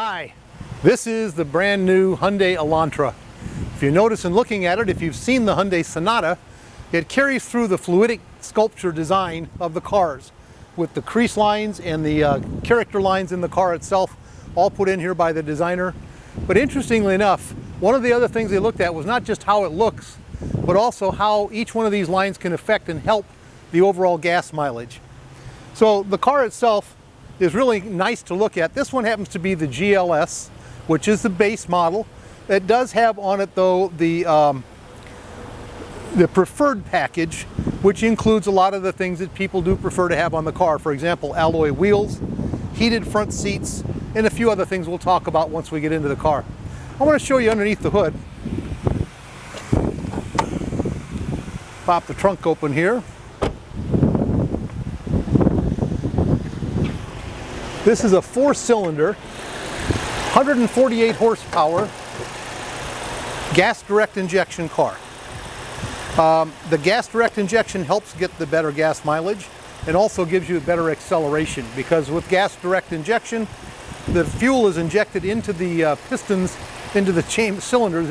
Hi, this is the brand new Hyundai Elantra. If you notice in looking at it, if you've seen the Hyundai Sonata, it carries through the fluidic sculpture design of the cars with the crease lines and the character lines in the car itself, all put in here by the designer. But interestingly enough, one of the other things they looked at was not just how it looks, but also how each one of these lines can affect and help the overall gas mileage. So the car itself is really nice to look at. This one happens to be the GLS, which is the base model. It does have on it though the preferred package, which includes a lot of the things that people do prefer to have on the car. For example, alloy wheels, heated front seats, and a few other things we'll talk about once we get into the car. I want to show you underneath the hood. Pop the trunk open here. This is a 4-cylinder, 148 horsepower, gas direct injection car. The gas direct injection helps get the better gas mileage and also gives you better acceleration, because with gas direct injection, the fuel is injected into the pistons, into the cylinders,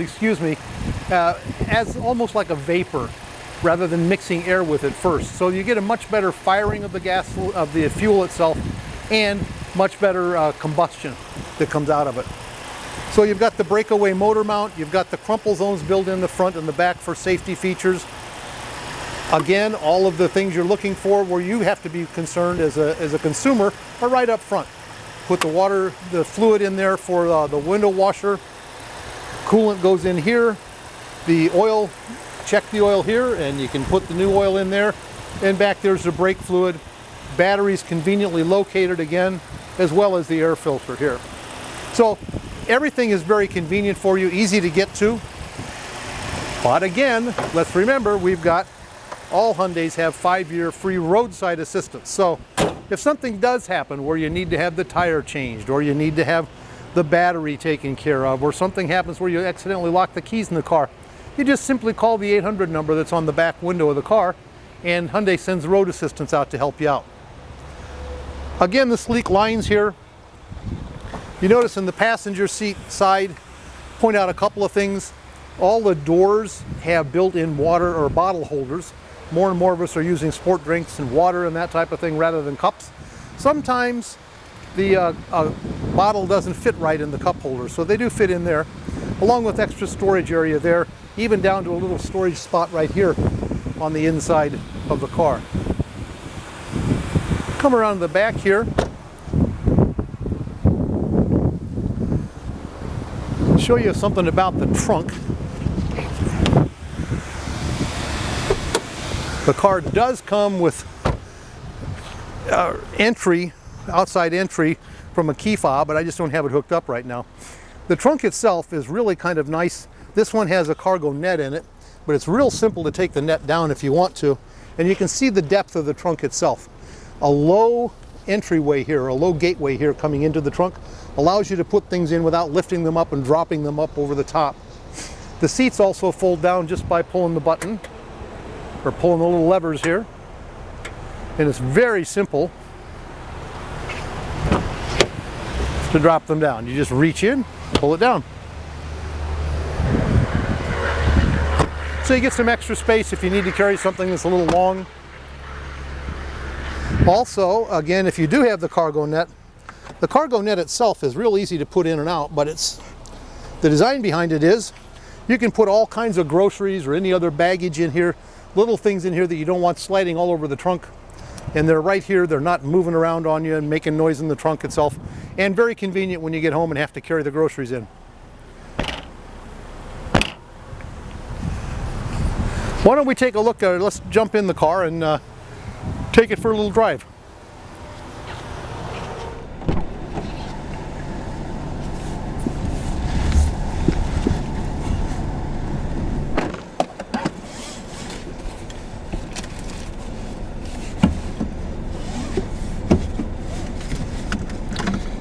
as almost like a vapor rather than mixing air with it first. So you get a much better firing of the fuel itself, and much better combustion that comes out of it. So you've got the breakaway motor mount, you've got the crumple zones built in the front and the back for safety features. Again, all of the things you're looking for where you have to be concerned as a consumer are right up front. Put the fluid in there for the window washer. Coolant goes in here. The oil, check the oil here, and you can put the new oil in there. And back there's the brake fluid. Batteries conveniently located again, as well as the air filter here. So everything is very convenient for you, easy to get to. But again, let's remember, we've got, all Hyundais have 5-year free roadside assistance. So if something does happen where you need to have the tire changed, or you need to have the battery taken care of, or something happens where you accidentally lock the keys in the car, you just simply call the 800 number that's on the back window of the car, and Hyundai sends road assistance out to help you out. Again, the sleek lines here. You notice in the passenger seat side, point out a couple of things. All the doors have built-in water or bottle holders. More and more of us are using sport drinks and water and that type of thing rather than cups. Sometimes the bottle doesn't fit right in the cup holder, so they do fit in there, along with extra storage area there, even down to a little storage spot right here on the inside of the car. Come around the back here. Show you something about the trunk. The car does come with outside entry from a key fob, but I just don't have it hooked up right now. The trunk itself is really kind of nice. This one has a cargo net in it, but it's real simple to take the net down if you want to, and you can see the depth of the trunk itself. A low entryway here, a low gateway here coming into the trunk allows you to put things in without lifting them up and dropping them up over the top. The seats also fold down just by pulling the button or pulling the little levers here, and it's very simple to drop them down. You just reach in, pull it down. So you get some extra space if you need to carry something that's a little long. Also, again, if you do have the cargo net itself is real easy to put in and out, but the design behind it is you can put all kinds of groceries or any other baggage in here, little things in here that you don't want sliding all over the trunk, and they're right here. They're not moving around on you and making noise in the trunk itself, and very convenient when you get home and have to carry the groceries in. Why don't we take a look at it? Let's jump in the car and take it for a little drive.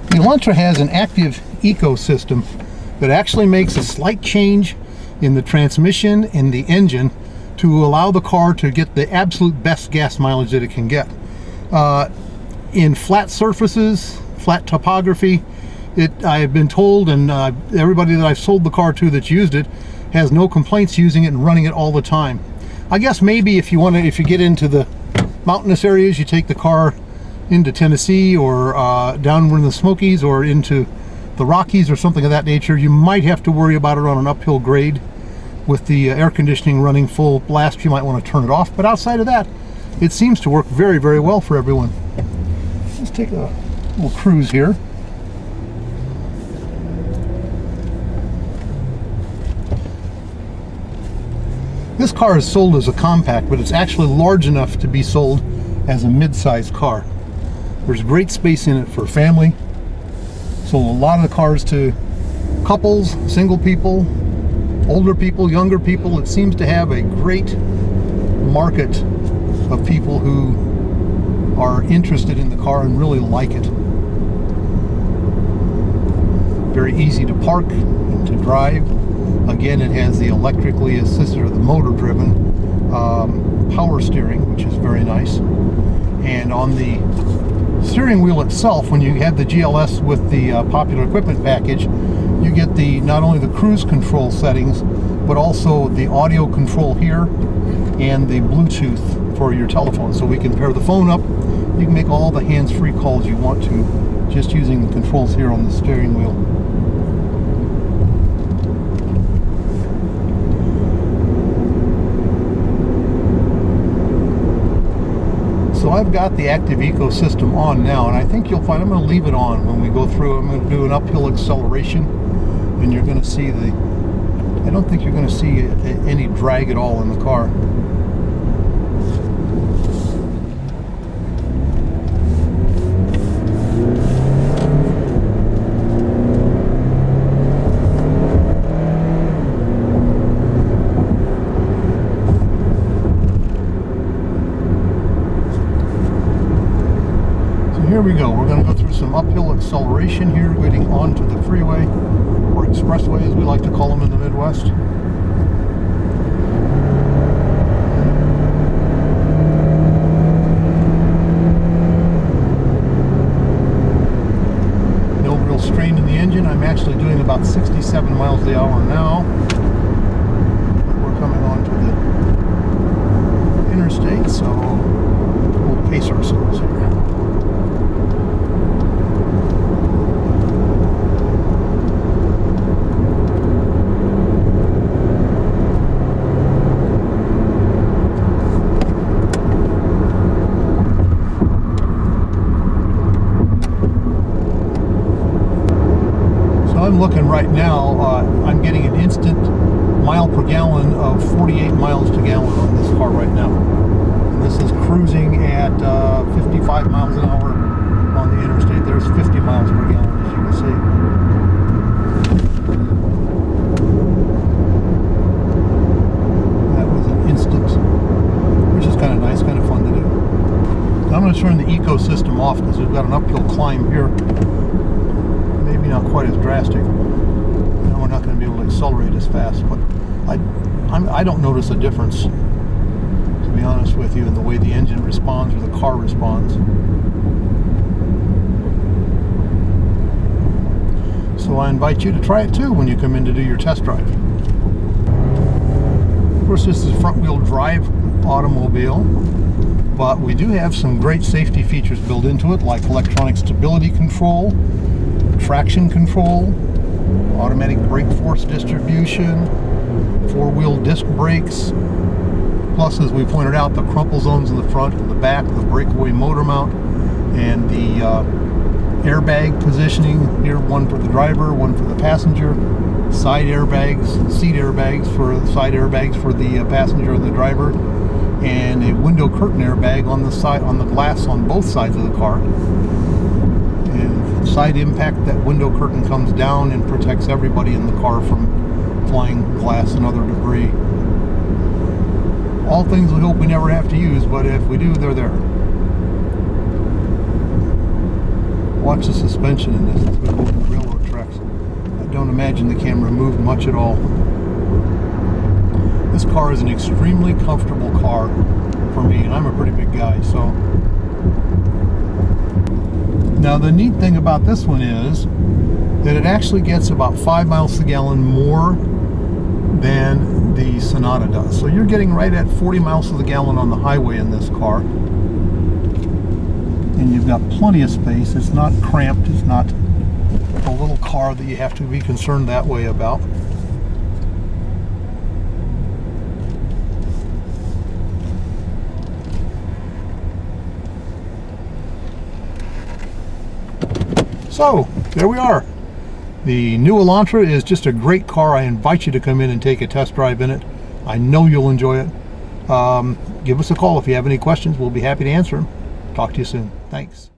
The Elantra has an active ecosystem that actually makes a slight change in the transmission and the engine to allow the car to get the absolute best gas mileage that it can get. In flat surfaces, flat topography, I've been told, and everybody that I've sold the car to that's used it has no complaints using it and running it all the time. I guess maybe if you get into the mountainous areas, you take the car into Tennessee or down in the Smokies or into the Rockies or something of that nature, you might have to worry about it on an uphill grade. With the air conditioning running full blast, you might want to turn it off. But outside of that, it seems to work very, very well for everyone. Let's take a little cruise here. This car is sold as a compact, but it's actually large enough to be sold as a mid-sized car. There's great space in it for family. So a lot of the cars to couples, single people, older people, younger people. It seems to have a great market of people who are interested in the car and really like it. Very easy to park and to drive. Again, it has the electrically assisted or the motor driven power steering, which is very nice. And on the steering wheel itself, when you have the GLS with the popular equipment package, you get not only the cruise control settings, but also the audio control here and the Bluetooth for your telephone. So we can pair the phone up. You can make all the hands-free calls you want to just using the controls here on the steering wheel. So I've got the active ecosystem on now, and I think you'll find I'm going to leave it on when we go through. I'm going to do an uphill acceleration, and you're going to see I don't think you're going to see any drag at all in the car. Here we go. We're going to go through some uphill acceleration here, getting onto the freeway, or expressway as we like to call them in the Midwest. No real strain in the engine. I'm actually doing about 67 miles an hour now. We're coming onto the interstate, so we'll pace ourselves here. I'm looking right now, I'm getting an instant mile per gallon of 48 miles to gallon on this car right now. And this is cruising at 55 miles an hour on the interstate. There's 50 miles per gallon, as you can see. That was an instant, which is kind of nice, kind of fun to do. Now I'm going to turn the ecosystem off because we've got an uphill climb here. Maybe not quite as drastic. We're not going to be able to accelerate as fast, but I don't notice a difference, to be honest with you, in the way the engine responds or the car responds. So I invite you to try it too when you come in to do your test drive. Of course, this is a front-wheel drive automobile, but we do have some great safety features built into it, like electronic stability control, traction control, automatic brake force distribution, four-wheel disc brakes, plus, as we pointed out, the crumple zones in the front and the back, the breakaway motor mount, and the airbag positioning here, one for the driver, one for the passenger, side airbags, seat airbags for the passenger and the driver, and a window curtain airbag on the side, on the glass on both sides of the car. And side impact, that window curtain comes down and protects everybody in the car from flying glass and other debris. All things we hope we never have to use, but if we do, they're there. Watch the suspension in this. It's going to hold the railroad tracks. I don't imagine the camera moved much at all. This car is an extremely comfortable car for me, and I'm a pretty big guy, so. Now the neat thing about this one is that it actually gets about 5 miles per gallon more than the Sonata does. So you're getting right at 40 miles to the gallon on the highway in this car. And you've got plenty of space. It's not cramped. It's not a little car that you have to be concerned that way about. So, there we are. The new Elantra is just a great car. I invite you to come in and take a test drive in it. I know you'll enjoy it. Give us a call if you have any questions. We'll be happy to answer them. Talk to you soon. Thanks.